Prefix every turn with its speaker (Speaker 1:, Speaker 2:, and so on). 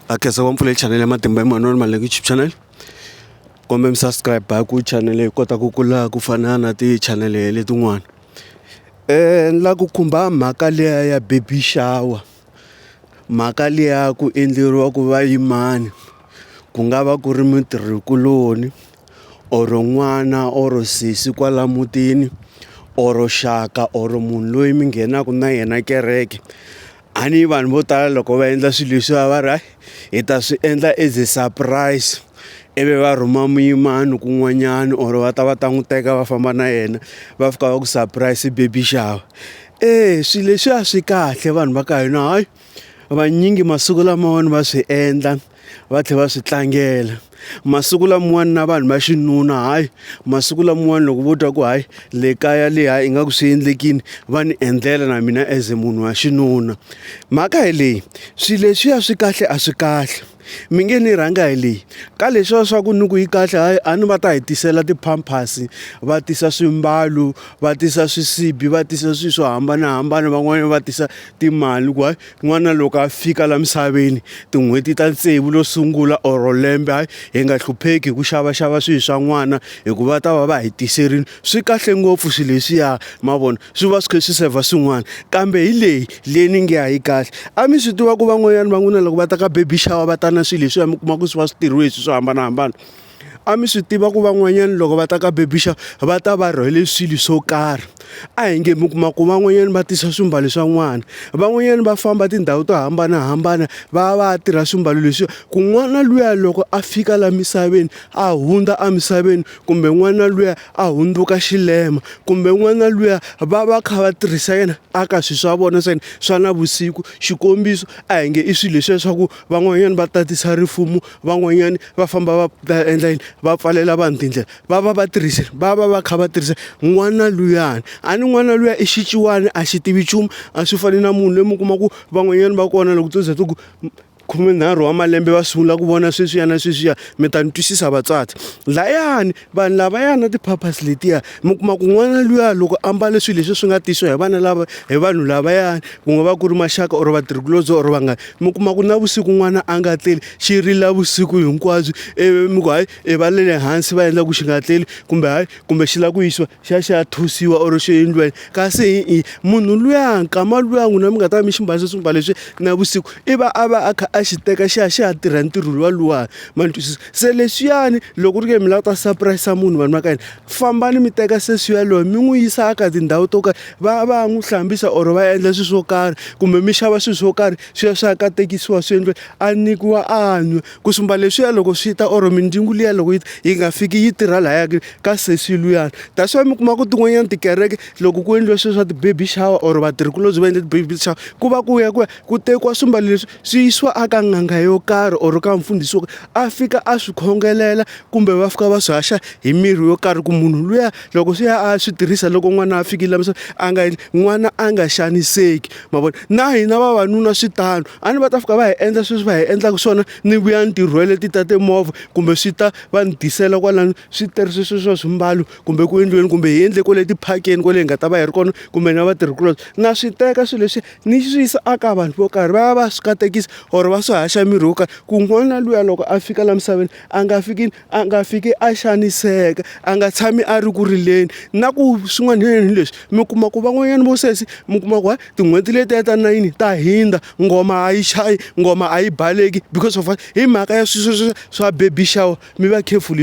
Speaker 1: Akhensa Mpfula channel ya Matimba Emmanuel Malenge YouTube channel. Kombe subscribe ku channel yi kota ku kula ku fana na ti channel letin'wana. La ku khumba mhaka leya ya baby shower. Mhaka leya ku endleriwa ku vayimani. Ku nga va ku ri mitirhikuloni or n'wana or sisi kwala mutini or shaka or munhu loyi mi nghenaka na yena kereke. A ni vanhu vo tala loko va endla swilo leswiya va ri hi ta swi endla as a surprise ivi va rhuma muyimani kun'wanyana or va ta n'wi teka va famba na yena va fika va ku surprise baby shower. Swilo leswiya swi kahle vanhu va ka hina hayi vanyingi masiku lamawani va swi endla va tlhela va swi tlangela. Masiku lamawani na vanhu va xinuna hayi masiku lamawani loko vo twa ku hayi le kaya le hayi ingaku swi endlekini va ni endlela na mina as munhu wa xinuna. Mhaka hi leyi swilo leswiya swi kahle a swi kahle mi nge ni rhanga hi leyi ka leswiya swa ku ni ku yi kahle hayi a ni va ta hi tisela ti-pampers va tisa swimbalo va tisa swisibi va tisa swilo swo hambanahambana van'wani va tisa timali ku hayi n'wana loko a fika la misaveni tin'hweti ta tsevu lo sungula or lembe hayi hi nga hlupheki hi ku xavaxava swilo swa n'wana hikuva ta va hi tiserini swi kahle ngopfu swilo leswiya mavona swi va swi kha swi sevha swin'wana kambe hi leyi ni nge hayi kahle a mi swi tiva ku van'wanyana va n'wina loko va ta ka baby shower va ta na swilo leswiya mi kuma ku swi va swi tirhiwe hi swilo swo hambanahambana. A mi swi tiva ku van'wanyana loko va ta ka baby shower va ta va rhwele swilo swo karhi a hi nge mi kuma ku van'wanyana va tisa swimbalo swa n'wana van'wanyana va famba tindhawu to hambanahambana va tirha swimbalo leswiya ku n'wana luya loko a fika la misaveni a hundza a misaveni kumbe n'wana luya a hundzuka xilema kumbe n'wana luya va kha va tirhisa yena aka swilo swa vona swa navusiku xikombiso a hi nge i swilo leswiya swa ku van'wanyana va tatisa rifumo van'wanyana va famba va ta endla yini va pfalela vanhu tindlela va tirhisile va kha va tirhisa n'wana luyani a ni n'wana luya i xiciwani a xi tivi nchumu a swi fani na munhu loyi mi kuma ku van'wanyana va kona loko to ze to ku 13 wa malembe va sungula ku vona sweswiya na sweswiya mi ta ni twisisa vatswatsi layani vanhu lavayani na ti-pampers letiya mi kuma ku n'wana luya loko a mbale swilo leswi swi nga tisiwa hi vanhu lavayani ku nga va ku ri maxaka or vatirhikulobye or vangani mi kuma ku navusiku n'wana a nga tleli xi rila vusiku hinkwabyo mi ku hayi va le hansi va endla ku xi nga tleli kumbe xi lava ku yisiwa xa thusiwa or xi endliweni kasi munhu luya nkama luya n'wina mi nga ta mi xi mbalise swimbalo leswi navusiku i va a va a kha a xi teka xi ya tirha ntirho luwa ma ni twisisa se leswiyani loko ri ke mi lava ta surprise munhu vanhu va ka hina fambani mi teka sesi yaloyo mi n'wi yisa aka tindhawu to karhi va n'wi hlambisa or va endla swilo swo karhi kumbe mi xava swilo swo karhi swi ya swi ya katekisiwa swi endliwe a nyikiwa a nwe ku swimbalo leswiya loko swi ta or mindyangu liya loko yi nga fiki yi tirha lahaya ka sesi luyani that's why mi kuma ku tin'wanyana tikereke loko ku endliwa swilo swa ti-baby shower or vatirhikulobye va endle ti-baby shower ku va ku tekiwa swimbalo leswi swi yisiwa aka n'anga yo karhi or ka mfundhisi a fika a swi khongelela kumbe va fika va swi haxa hi mirhi yo karhi ku munhu luya loko swi ya a swi tirhisa loko n'wana a fikile n'wana a nga xaniseki mavona na hina vavanuna switano a ni va ta fika va hi endla sweswi va hi endlaka swona ni vuya ni ti rhwele ti ta timovha kumbe swi ta va ni tisela kwalano swi tirhisa sweswo swimbalo kumbe ku endliweni kumbe hi endle kwale tiphakeni kwale hi nga ta va hi ri kona kumbe na vatirhikulobye na swi teka swilo leswi ni swi yisa aka vanhu vo karhi va swi katekisa or va swi haxa mirhi yo karhi ku n'wana luya loko a fika la misaveni a nga fiki a xaniseka a nga tshami a ri ku rileni na ku swin'wana leswi mi kuma ku van'wanyana vo sesi mi kuma ku tin'hweti letiya ta 9 ta hindza ngoma a yi chayi ngoma a yi baleki because of hi mhaka ya swilo swa baby shower mi va careful.